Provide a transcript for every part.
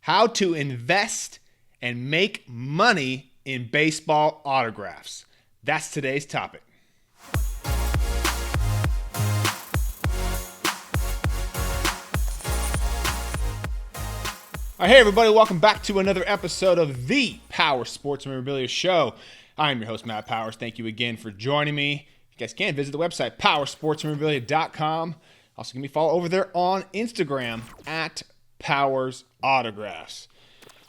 how to invest and make money in baseball autographs. That's today's topic. All right, hey everybody, welcome back to another episode of the Power Sports Memorabilia Show. I'm your host, Matt Powers. Thank you again for joining me. You guys can visit the website, powersportsmemorabilia.com. Also, give me a follow over there on Instagram at Powers Autographs.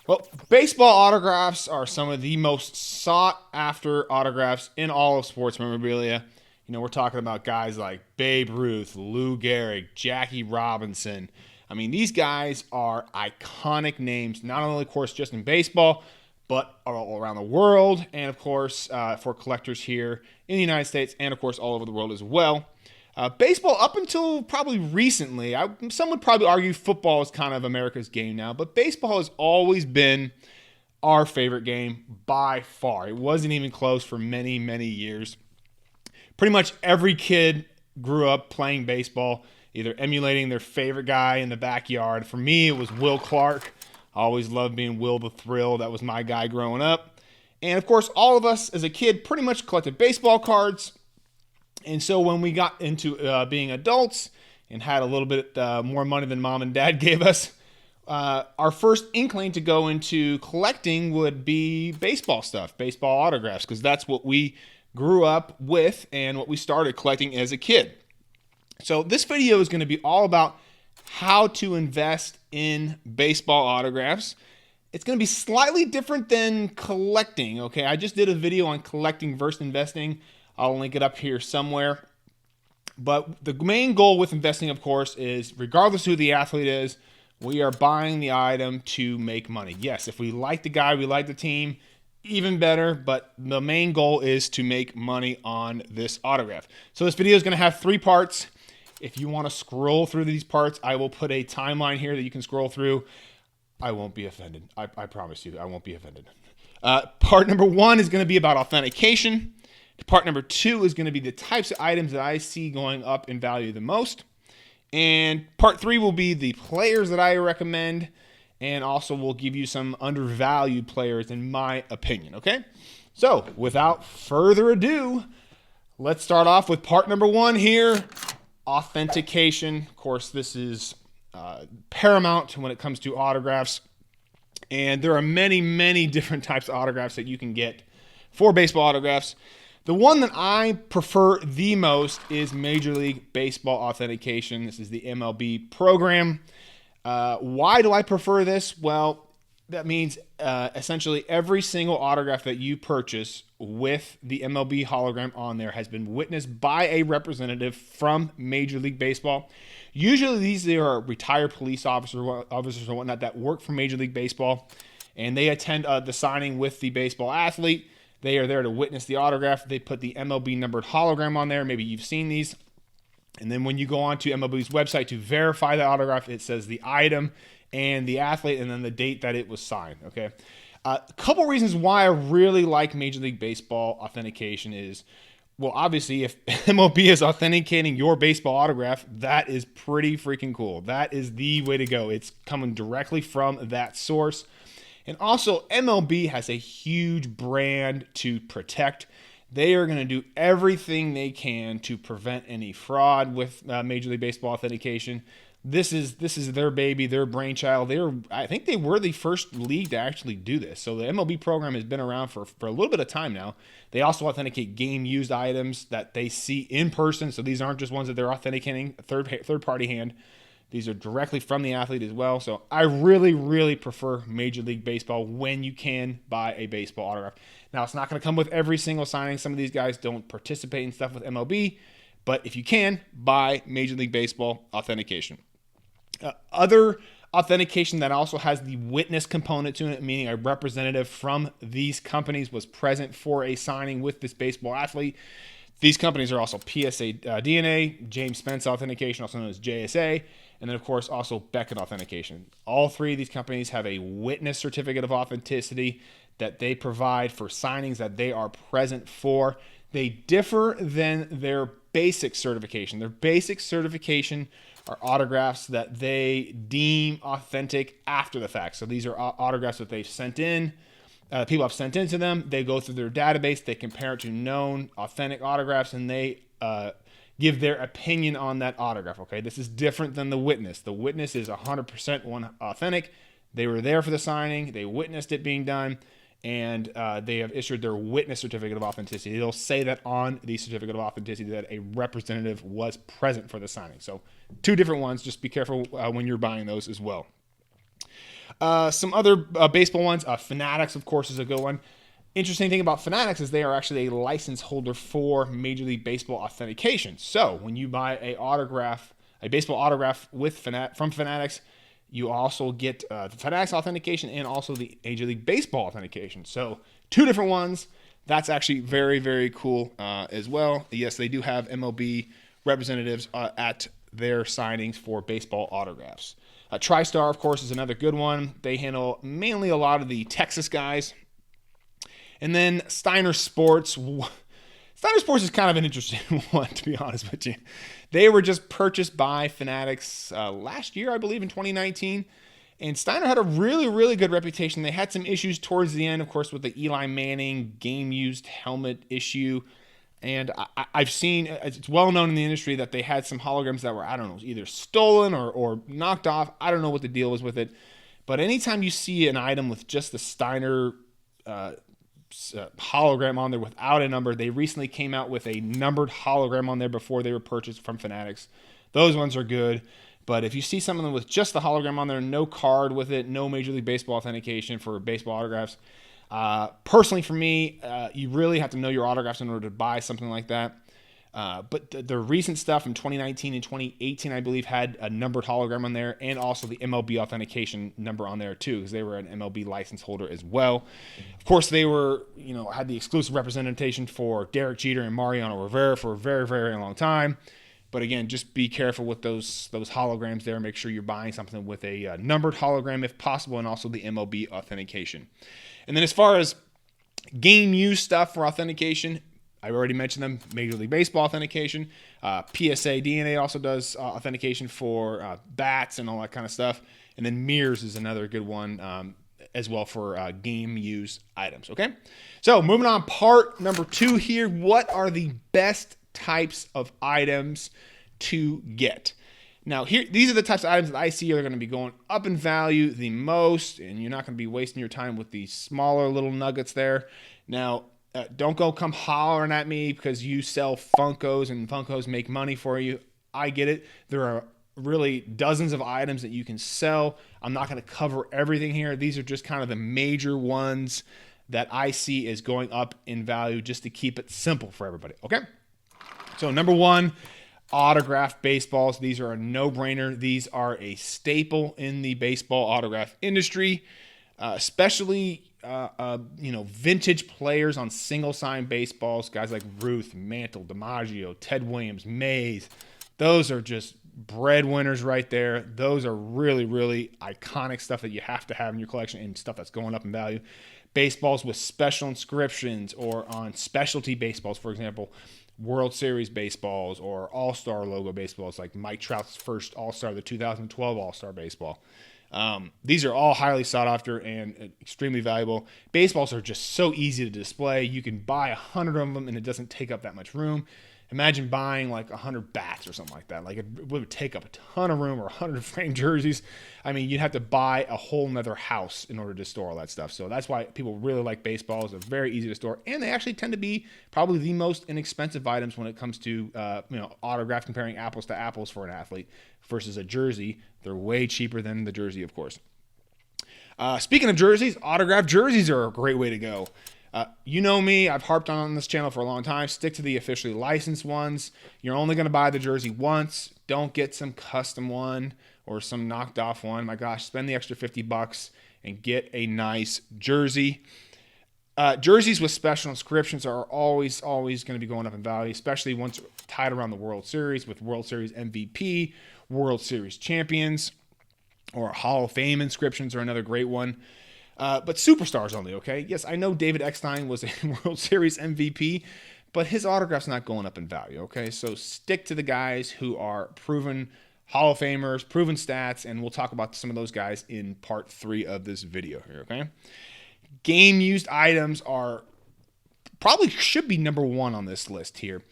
Well, baseball autographs are some of the most sought-after autographs in all of sports memorabilia. You know, we're talking about guys like Babe Ruth, Lou Gehrig, Jackie Robinson. I mean, these guys are iconic names, not only, of course, just in baseball, but all around the world, and, of course, for collectors here in the United States and, of course, all over the world as well. Baseball, up until probably recently, some would probably argue football is kind of America's game now, but baseball has always been our favorite game by far. It wasn't even close for many, many years. Pretty much every kid grew up playing baseball, either emulating their favorite guy in the backyard. For me, it was Will Clark. I always loved being Will the Thrill. That was my guy growing up. And, of course, all of us as a kid pretty much collected baseball cards. And so when we got into being adults and had a little bit more money than mom and dad gave us, our first inkling to go into collecting would be baseball stuff, baseball autographs, because that's what we grew up with and what we started collecting as a kid. So this video is going to be all about how to invest in baseball autographs. It's going to be slightly different than collecting, okay? I just did a video on collecting versus investing. I'll link it up here somewhere. But the main goal with investing, of course, is regardless who the athlete is, we are buying the item to make money. Yes, if we like the guy, we like the team, even better, but the main goal is to make money on this autograph. So this video is going to have 3 parts. If you want to scroll through these parts, I will put a timeline here that you can scroll through. I won't be offended. I promise you, I won't be offended. Part number 1 is going to be about authentication. Part number 2 is going to be the types of items that I see going up in value the most. And part 3 will be the players that I recommend, and also will give you some undervalued players in my opinion, okay? So without further ado, let's start off with part number 1 here. Authentication. Of course, this is paramount when it comes to autographs. And there are many, many different types of autographs that you can get for baseball autographs. The one that I prefer the most is Major League Baseball Authentication. This is the MLB program. Why do I prefer this? Well, that means essentially every single autograph that you purchase with the MLB hologram on there has been witnessed by a representative from Major League Baseball. Usually these are retired police officers or whatnot that work for Major League Baseball, and they attend the signing with the baseball athlete. They are there to witness the autograph. They put the MLB numbered hologram on there. Maybe you've seen these. And then when you go on to MLB's website to verify the autograph, it says the item and the athlete and then the date that it was signed, okay? A couple reasons why I really like Major League Baseball authentication is, well, obviously, if MLB is authenticating your baseball autograph, that is pretty freaking cool. That is the way to go. It's coming directly from that source. And also, MLB has a huge brand to protect. They are going to do everything they can to prevent any fraud with Major League Baseball authentication. This is their baby, their brainchild. I think they were the first league to actually do this. So the MLB program has been around for a little bit of time now. They also authenticate game-used items that they see in person. So these aren't just ones that they're authenticating third-party hand. These are directly from the athlete as well. So I really, really prefer Major League Baseball when you can buy a baseball autograph. Now, it's not going to come with every single signing. Some of these guys don't participate in stuff with MLB. But if you can, buy Major League Baseball authentication. Other authentication that also has the witness component to it, meaning a representative from these companies was present for a signing with this baseball athlete. These companies are also PSA DNA, James Spence Authentication, also known as JSA, and then, of course, also Beckett Authentication. All 3 of these companies have a witness certificate of authenticity that they provide for signings that they are present for. They differ than their basic certification. Their basic certification are autographs that they deem authentic after the fact. So these are autographs that they've sent in. People have sent in to them. They go through their database. They compare it to known authentic autographs, and they give their opinion on that autograph. Okay, this is different than the witness. The witness is 100% one authentic. They were there for the signing. They witnessed it being done, and they have issued their witness certificate of authenticity. They'll say that on the certificate of authenticity that a representative was present for the signing. So two different ones. Just be careful when you're buying those as well. Some other baseball ones. Fanatics, of course, is a good one. Interesting thing about Fanatics is they are actually a license holder for Major League Baseball authentication. So when you buy a baseball autograph from Fanatics, you also get the Fanatics authentication and also the Major League Baseball authentication. So two different ones. That's actually very, very cool as well. Yes, they do have MLB representatives at their signings for baseball autographs. TriStar, of course, is another good one. They handle mainly a lot of the Texas guys. And then Steiner Sports. Steiner Sports is kind of an interesting one, to be honest with you. They were just purchased by Fanatics last year, I believe, in 2019. And Steiner had a really, really good reputation. They had some issues towards the end, of course, with the Eli Manning game-used helmet issue. And I've seen, it's well known in the industry that they had some holograms that were, I don't know, either stolen or knocked off. I don't know what the deal was with it. But anytime you see an item with just the Steiner hologram on there without a number, they recently came out with a numbered hologram on there before they were purchased from Fanatics. Those ones are good. But if you see something with just the hologram on there, no card with it, no Major League Baseball authentication for baseball autographs, personally, for me, you really have to know your autographs in order to buy something like that. But the recent stuff from 2019 and 2018, I believe, had a numbered hologram on there and also the MLB authentication number on there too, because they were an MLB license holder as well. Of course, they were, had the exclusive representation for Derek Jeter and Mariano Rivera for a very, very long time. But again, just be careful with those holograms there. Make sure you're buying something with a numbered hologram if possible, and also the MLB authentication. And then as far as game use stuff for authentication, I already mentioned them. Major League Baseball authentication. PSA DNA also does authentication for bats and all that kind of stuff. And then mirrors is another good one as well for game use items. Okay, so moving on, part number 2 here. What are the best types of items to get? Now, these are the types of items that I see are going to be going up in value the most, and you're not going to be wasting your time with these smaller little nuggets there. Now, don't come hollering at me because you sell Funkos and Funkos make money for you. I get it. There are really dozens of items that you can sell. I'm not going to cover everything here. These are just kind of the major ones that I see as going up in value, just to keep it simple for everybody. Okay? So number 1, autographed baseballs. These are a no-brainer. These are a staple in the baseball autograph industry, especially vintage players on single-sign baseballs. Guys like Ruth, Mantle, DiMaggio, Ted Williams, Mays. Those are just breadwinners right there. Those are really, really iconic stuff that you have to have in your collection and stuff that's going up in value. Baseballs with special inscriptions or on specialty baseballs, for example, World Series baseballs or All-Star logo baseballs, like Mike Trout's first All-Star, the 2012 All-Star baseball. These are all highly sought after and extremely valuable. Baseballs are just so easy to display. You can buy 100 of them and it doesn't take up that much room. Imagine buying like 100 bats or something like that. Like, it would take up a ton of room, or 100 framed jerseys. I mean, you'd have to buy a whole nother house in order to store all that stuff. So that's why people really like baseballs. They're very easy to store, and they actually tend to be probably the most inexpensive items when it comes to autograph, comparing apples to apples for an athlete versus a jersey. They're way cheaper than the jersey, of course. Speaking of jerseys, autographed jerseys are a great way to go. You know me, I've harped on this channel for a long time. Stick to the officially licensed ones. You're only going to buy the jersey once. Don't get some custom one or some knocked off one. My gosh, spend the extra $50 and get a nice jersey. Jerseys with special inscriptions are always going to be going up in value, especially once tied around the World Series, with World Series MVP, World Series champions, or Hall of Fame inscriptions are another great one. But superstars only, okay? Yes, I know David Eckstein was a World Series MVP, but his autograph's not going up in value, okay? So stick to the guys who are proven Hall of Famers, proven stats, and we'll talk about some of those guys in part 3 of this video here, okay? Game-used items are probably should be number 1 on this list here.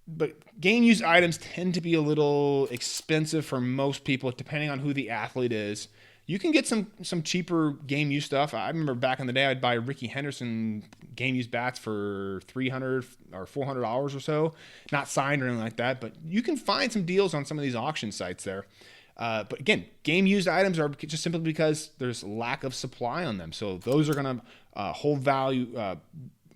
But game-used items tend to be a little expensive for most people, depending on who the athlete is. You can get some cheaper game-used stuff. I remember back in the day, I'd buy Ricky Henderson game-used bats for $300 or $400 or so. Not signed or anything like that, but you can find some deals on some of these auction sites there. But again, game-used items are just simply because there's lack of supply on them. So those are going to hold value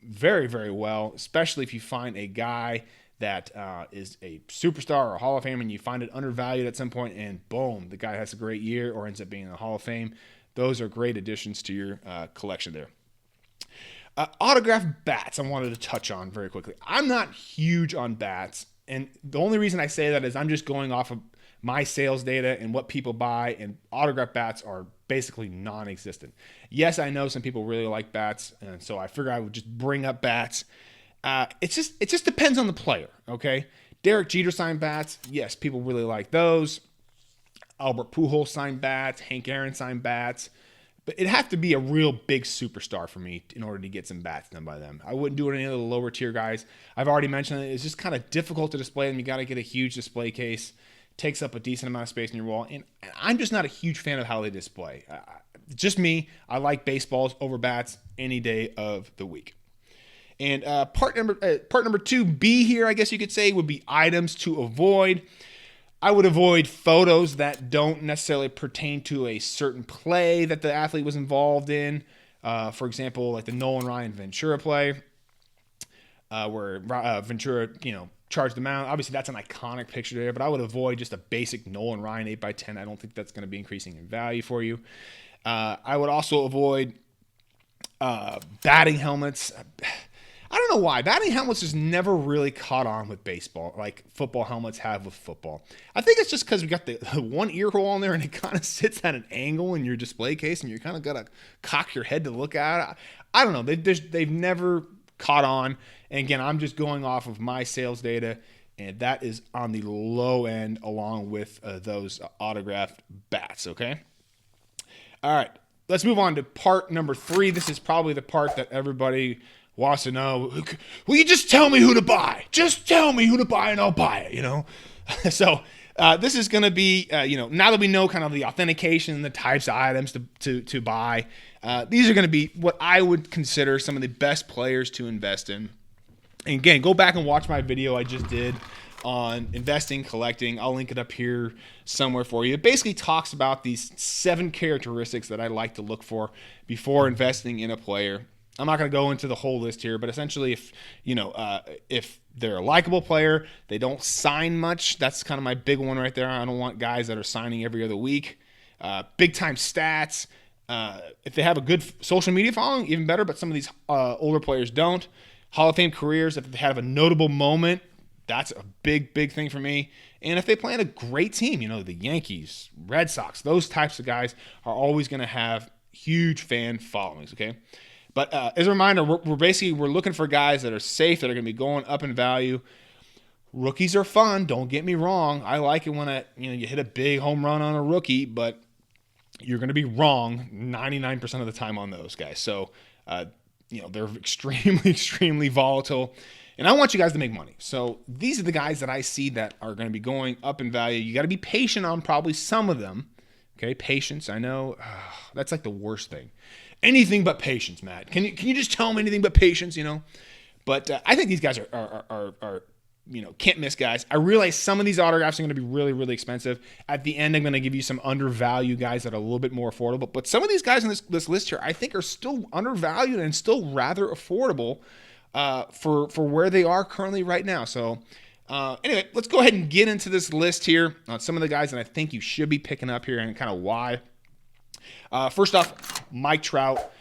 very, very well, especially if you find a guy that is a superstar or a Hall of Fame and you find it undervalued at some point and boom, the guy has a great year or ends up being in the Hall of Fame. Those are great additions to your collection there. Autographed bats I wanted to touch on very quickly. I'm not huge on bats, and the only reason I say that is I'm just going off of my sales data and what people buy, and autographed bats are basically non-existent. Yes, I know some people really like bats, and so I figure I would just bring up bats. It just depends on the player, okay? Derek Jeter signed bats. Yes, people really like those. Albert Pujols signed bats. Hank Aaron signed bats. But it'd have to be a real big superstar for me in order to get some bats done by them. I wouldn't do it any of the lower tier guys. I've already mentioned it. It's just kind of difficult to display them. You got to get a huge display case. Takes up a decent amount of space in your wall. And I'm just not a huge fan of how they display. Just me. I like baseballs over bats any day of the week. And part number 2B here, I guess you could say, would be items to avoid. I would avoid photos that don't necessarily pertain to a certain play that the athlete was involved in. For example, like the Nolan Ryan Ventura play, where Ventura, charged the mound. Obviously, that's an iconic picture there, but I would avoid just a basic Nolan Ryan 8x10. I don't think that's going to be increasing in value for you. I would also avoid batting helmets. I don't know why. Batting helmets just never really caught on with baseball, like football helmets have with football. I think it's just because we got the one ear hole on there and it kind of sits at an angle in your display case and you kind of got to cock your head to look at it. I don't know. They've never caught on. And again, I'm just going off of my sales data, and that is on the low end along with those autographed bats, okay? All right. Let's move on to part number 3. This is probably the part that everybody wants to know. Will you just tell me who to buy? Just tell me who to buy and I'll buy it, So this is going to be, now that we know kind of the authentication and the types of items to buy, these are going to be what I would consider some of the best players to invest in. And again, go back and watch my video I just did on investing, collecting. I'll link it up here somewhere for you. It basically talks about these 7 characteristics that I like to look for before investing in a player. I'm not going to go into the whole list here, but essentially if they're a likable player, they don't sign much. That's kind of my big one right there. I don't want guys that are signing every other week. Big time stats. If they have a good social media following, even better, but some of these older players don't. Hall of Fame careers, if they have a notable moment, that's a big, big thing for me. And if they play on a great team, the Yankees, Red Sox, those types of guys are always going to have huge fan followings, okay? But as a reminder, we're looking for guys that are safe, that are going to be going up in value. Rookies are fun. Don't get me wrong. I like it when you hit a big home run on a rookie, but you're going to be wrong 99% of the time on those guys. So, they're extremely, extremely volatile. And I want you guys to make money. So these are the guys that I see that are going to be going up in value. You got to be patient on probably some of them. Okay, patience. I know that's like the worst thing. Anything but patience, Matt. Can you just tell me anything but patience? But I think these guys are can't miss guys. I realize some of these autographs are going to be really, really expensive. At the end, I'm going to give you some undervalued guys that are a little bit more affordable. But some of these guys in this list here, I think, are still undervalued and still rather affordable for where they are currently right now. So anyway, let's go ahead and get into this list here on some of the guys that I think you should be picking up here and kind of why. First off, Mike Trout.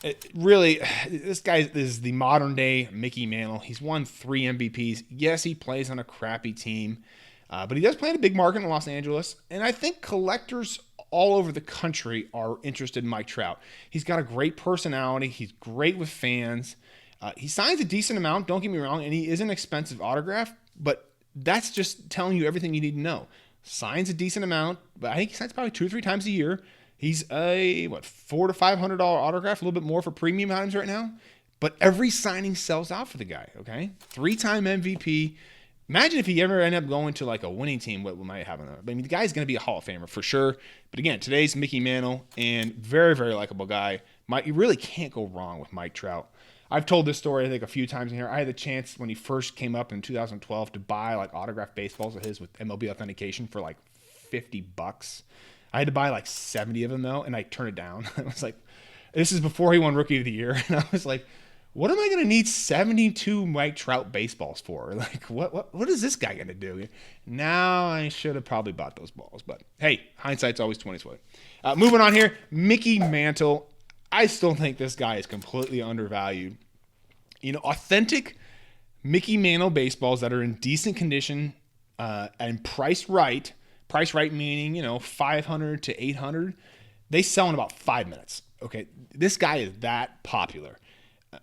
This guy is the modern day Mickey Mantle. He's won 3 MVPs. Yes, he plays on a crappy team, but he does play in a big market in Los Angeles. And I think collectors all over the country are interested in Mike Trout. He's got a great personality. He's great with fans. He signs a decent amount, don't get me wrong, and he is an expensive autograph, but that's just telling you everything you need to know. Signs a decent amount, but I think he signs probably 2 or 3 times a year. He's a $400 to $500 autograph, a little bit more for premium items right now. But every signing sells out for the guy. Okay, 3-time MVP. Imagine if he ever ended up going to like a winning team, what might happen? I mean, the guy's going to be a Hall of Famer for sure. But again, today's Mickey Mantle, and very, very likable guy. You really can't go wrong with Mike Trout. I've told this story, I think, a few times in here. I had the chance when he first came up in 2012 to buy like autographed baseballs of his with MLB Authentication for like $50. I had to buy like 70 of them though, and I turned it down. I was like, this is before he won Rookie of the Year, and I was like, what am I going to need 72 Mike Trout baseballs for? Like, what is this guy going to do? Now I should have probably bought those balls, but hey, hindsight's always 20/20. Moving on here, Mickey Mantle. I still think this guy is completely undervalued. Authentic Mickey Mantle baseballs that are in decent condition and priced right. Price right meaning, $500 to $800. They sell in about 5 minutes. Okay, this guy is that popular.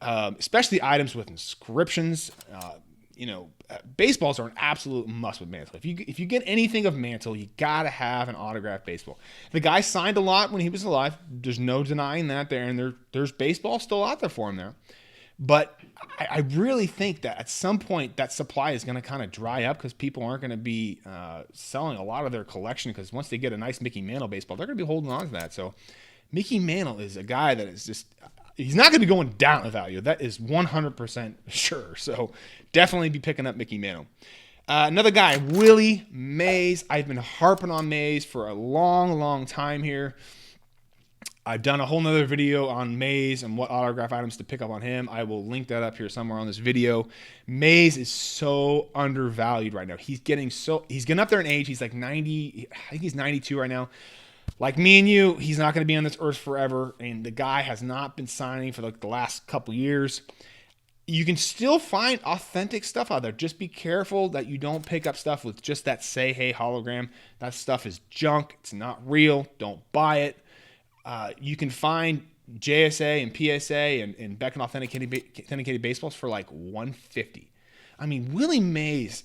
Especially items with inscriptions. Baseballs are an absolute must with Mantle. If you get anything of Mantle, you gotta have an autographed baseball. The guy signed a lot when he was alive. There's no denying that there, and there's baseball still out there for him there. But I really think that at some point that supply is going to kind of dry up because people aren't going to be selling a lot of their collection, because once they get a nice Mickey Mantle baseball, they're going to be holding on to that. So Mickey Mantle is a guy that is just – he's not going to be going down in value. That is 100% sure. So definitely be picking up Mickey Mantle. Another guy, Willie Mays. I've been harping on Mays for a long, long time here. I've done a whole nother video on Mays and what autograph items to pick up on him. I will link that up here somewhere on this video. Mays is so undervalued right now. He's getting up there in age. He's like 90. I think he's 92 right now. Like me and you, he's not going to be on this earth forever. And the guy has not been signing for like the last couple years. You can still find authentic stuff out there. Just be careful that you don't pick up stuff with just that Say Hey hologram. That stuff is junk. It's not real. Don't buy it. You can find JSA and PSA and Beckon authenticated baseballs for like $150. I mean, Willie Mays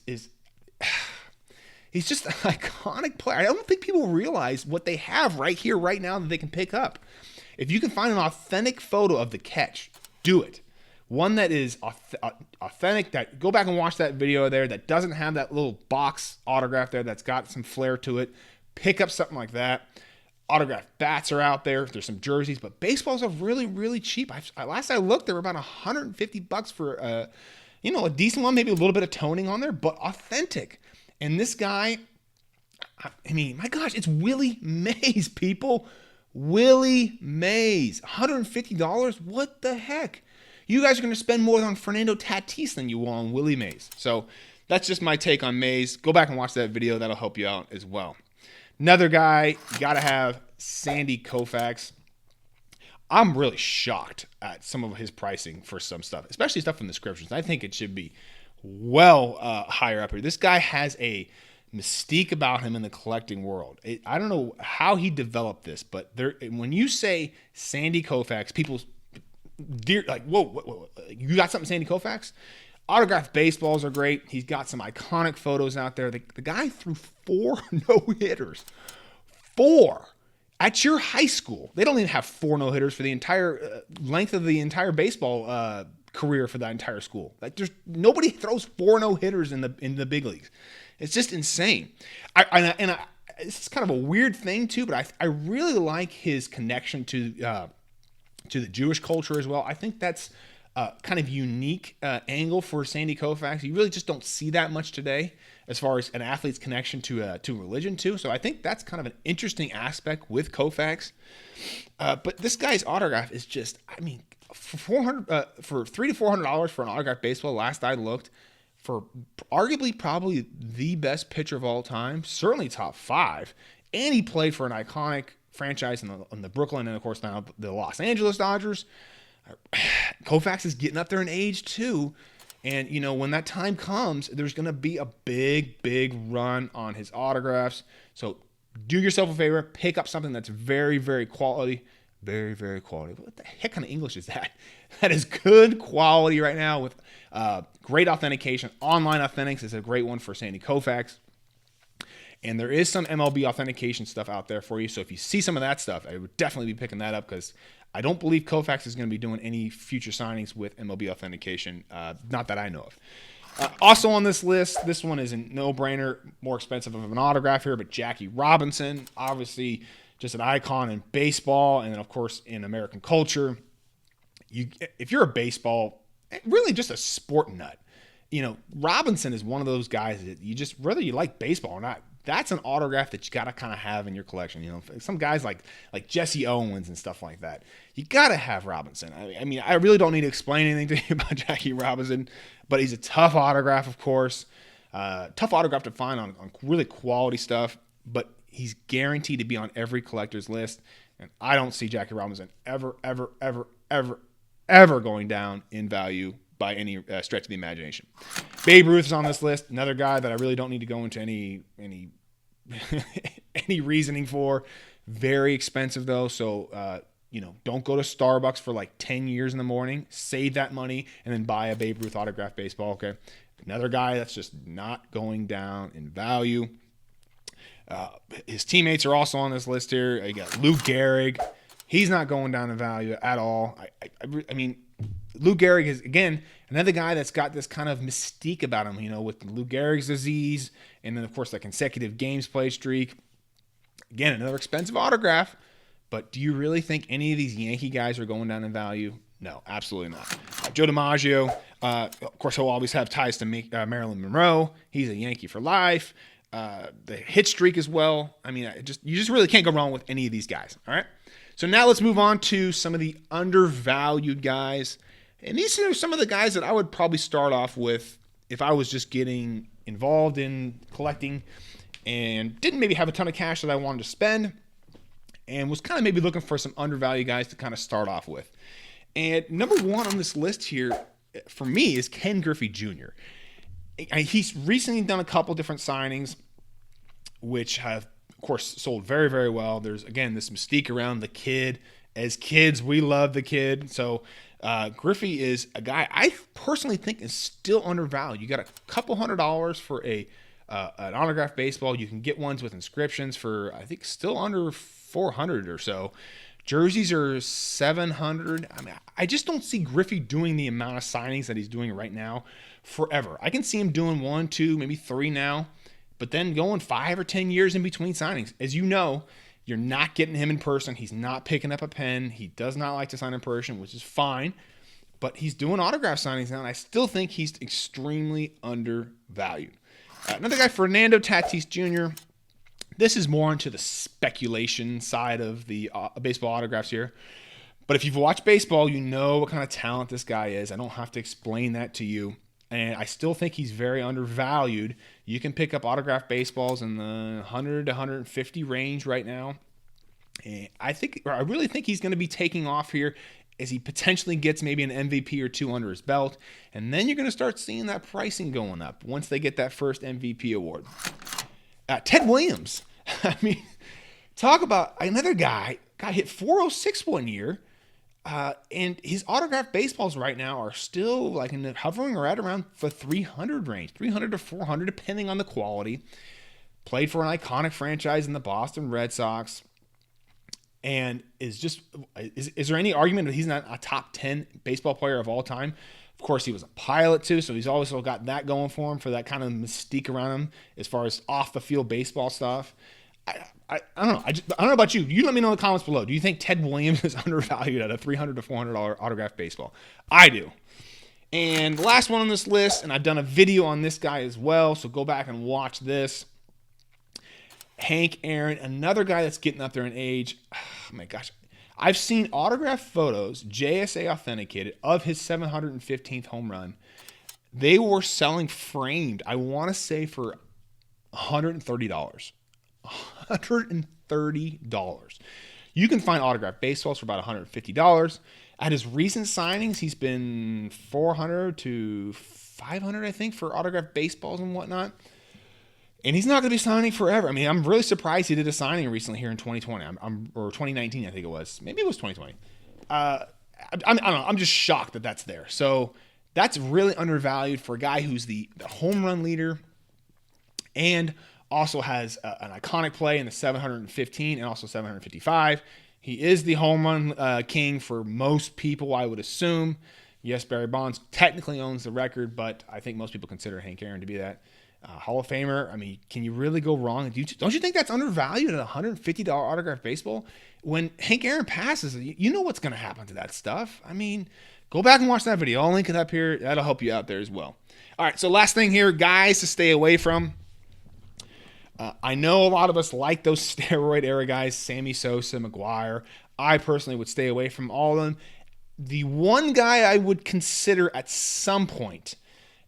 he's just an iconic player. I don't think people realize what they have right here, right now that they can pick up. If you can find an authentic photo of the catch, do it. One that is authentic, go back and watch that video there that doesn't have that little box autograph there that's got some flair to it. Pick up something like that. Autographed bats are out there. There's some jerseys, but baseballs are really, really cheap. Last I looked, they were about $150 for a decent one, maybe a little bit of toning on there, but authentic. And this guy, I mean, my gosh, it's Willie Mays, people. Willie Mays, $150. What the heck? You guys are going to spend more on Fernando Tatis than you will on Willie Mays. So that's just my take on Mays. Go back and watch that video. That'll help you out as well. Another guy, you got to have Sandy Koufax. I'm really shocked at some of his pricing for some stuff, especially stuff from the descriptions. I think it should be well higher up here. This guy has a mystique about him in the collecting world. I don't know how he developed this, but when you say Sandy Koufax, people like, whoa, you got something Sandy Koufax? Autographed baseballs are great. He's got some iconic photos out there. The guy threw 4 no-hitters. 4. At your high school. They don't even have 4 no-hitters for the entire length of the entire baseball career for that entire school. Like, there's nobody throws 4 no-hitters in the big leagues. It's just insane. It's kind of a weird thing too, but I really like his connection to the Jewish culture as well. I think that's kind of unique angle for Sandy Koufax. You really just don't see that much today as far as an athlete's connection to religion too. So I think that's kind of an interesting aspect with Koufax. But this guy's autograph is just, I mean, for $300 to $400 for an autographed baseball. Last I looked, for arguably probably the best pitcher of all time, certainly top 5, and he played for an iconic franchise in the Brooklyn and of course now the Los Angeles Dodgers. Koufax is getting up there in age too, and when that time comes, there's going to be a big run on his autographs. So do yourself a favor, pick up something that's very, very quality. Very, very quality. What the heck kind of English is that? That is good quality right now with great authentication. Online Authentics is a great one for Sandy Koufax. And there is some MLB authentication stuff out there for you. So if you see some of that stuff, I would definitely be picking that up because I don't believe Koufax is going to be doing any future signings with MLB authentication. Not that I know of. Also on this list, this one is a no-brainer, more expensive of an autograph here, but Jackie Robinson, obviously just an icon in baseball and then, of course, in American culture. If you're a baseball, really just a sport nut, Robinson is one of those guys that you just, whether you like baseball or not, that's an autograph that you got to kind of have in your collection. Some guys like Jesse Owens and stuff like that, you got to have Robinson. I mean, I really don't need to explain anything to you about Jackie Robinson, but he's a tough autograph, of course. Tough autograph to find on really quality stuff, but he's guaranteed to be on every collector's list. And I don't see Jackie Robinson ever going down in value by any stretch of the imagination. Babe Ruth is on this list. Another guy that I really don't need to go into any any reasoning for. Very expensive though. So, don't go to Starbucks for like 10 years in the morning. Save that money and then buy a Babe Ruth autographed baseball. Okay. Another guy that's just not going down in value. His teammates are also on this list here. You got Lou Gehrig. He's not going down in value at all. I mean, Lou Gehrig is, again, another guy that's got this kind of mystique about him, with Lou Gehrig's disease and then, of course, the consecutive games played streak. Again, another expensive autograph, but do you really think any of these Yankee guys are going down in value? No, absolutely not. Joe DiMaggio, of course, he'll always have ties to Marilyn Monroe. He's a Yankee for life. The hit streak as well. I mean, you just really can't go wrong with any of these guys, all right? So now let's move on to some of the undervalued guys. And these are some of the guys that I would probably start off with if I was just getting involved in collecting and didn't maybe have a ton of cash that I wanted to spend and was kind of maybe looking for some undervalued guys to kind of start off with. And number one on this list here for me is Ken Griffey Jr. He's recently done a couple different signings, which have, of course, sold very, very well. There's, again, this mystique around the kid. As kids, we love the kid. So Griffey is a guy I personally think is still undervalued. You got a couple $100 for an autographed baseball. You can get ones with inscriptions for, I think, still under $400 or so. Jerseys are $700. I mean, I just don't see Griffey doing the amount of signings that he's doing right now forever. I can see him doing 1, 2, maybe 3 now, but then going 5 or 10 years in between signings. As you know, you're not getting him in person. He's not picking up a pen. He does not like to sign in person, which is fine, but he's doing autograph signings now, and I still think he's extremely undervalued. Another guy, Fernando Tatis Jr., this is more into the speculation side of the baseball autographs here. But if you've watched baseball, you know what kind of talent this guy is. I don't have to explain that to you. And I still think he's very undervalued. You can pick up autographed baseballs in the 100 to 150 range right now. And I really think he's going to be taking off here as he potentially gets maybe an MVP or 2 under his belt. And then you're going to start seeing that pricing going up once they get that first MVP award. Ted Williams. I mean, talk about another guy. Got hit 406 one year. And his autographed baseballs right now are still hovering right around the 300 range, 300 to 400, depending on the quality. Played for an iconic franchise in the Boston Red Sox. And is there any argument that he's not a top 10 baseball player of all time? Of course, he was a pilot too, so he's always got that going for him, for that kind of mystique around him as far as off-the-field baseball stuff. I don't know. I don't know about you. You let me know in the comments below. Do you think Ted Williams is undervalued at a $300 to $400 autographed baseball? I do. And the last one on this list, and I've done a video on this guy as well, so go back and watch this. Hank Aaron, another guy that's getting up there in age. Oh my gosh. I've seen autographed photos, JSA authenticated, of his 715th home run. They were selling framed, I want to say, for $130. $130. You can find autographed baseballs for about $150. At his recent signings, he's been $400 to $500, I think, for autographed baseballs and whatnot. And he's not going to be signing forever. I mean, I'm really surprised he did a signing recently here in 2020, or 2019, I think it was. Maybe it was 2020. I don't know. I'm just shocked that that's there. So that's really undervalued for a guy who's the home run leader and also has an iconic play in the 715 and also 755. He is the home run king for most people, I would assume. Yes, Barry Bonds technically owns the record, but I think most people consider Hank Aaron to be that. Hall of Famer. I mean, can you really go wrong? Don't you think that's undervalued at $150 autographed baseball? When Hank Aaron passes, you know what's going to happen to that stuff. I mean, go back and watch that video. I'll link it up here. That'll help you out there as well. All right, so last thing here, guys to stay away from. I know a lot of us like those steroid era guys, Sammy Sosa, McGuire. I personally would stay away from all of them. The one guy I would consider at some point,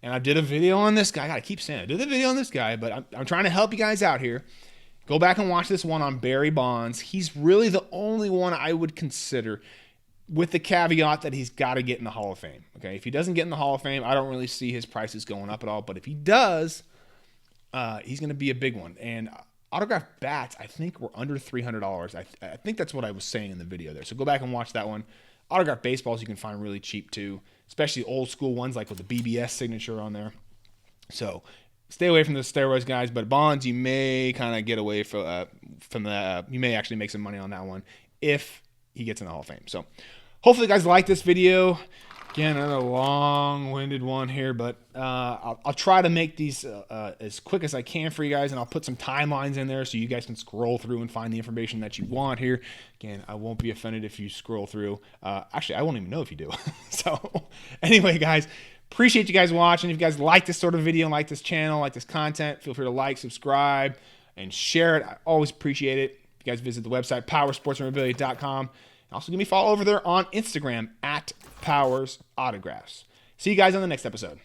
and I did a video on this guy. I gotta keep saying I did a video on this guy, but I'm trying to help you guys out here. Go back and watch this one on Barry Bonds. He's really the only one I would consider, with the caveat that he's got to get in the Hall of Fame. Okay, if he doesn't get in the Hall of Fame, I don't really see his prices going up at all. But if he does, he's going to be a big one. And autographed bats, I think, were under $300. I think that's what I was saying in the video there. So go back and watch that one. Autographed baseballs you can find really cheap too, especially old school ones like with the BBS signature on there. So stay away from the steroids, guys. But Bonds, you may kind of get away from that. You may actually make some money on that one if he gets in the Hall of Fame. So hopefully you guys like this video. Again, another long-winded one here, but I'll try to make these as quick as I can for you guys, and I'll put some timelines in there so you guys can scroll through and find the information that you want here. Again, I won't be offended if you scroll through. Actually, I won't even know if you do. So anyway, guys, appreciate you guys watching. If you guys like this sort of video and like this channel, like this content, feel free to like, subscribe, and share it. I always appreciate it. If you guys visit the website, powersportsmemorabilia.com. Also, give me a follow over there on Instagram at Powers Autographs. See you guys on the next episode.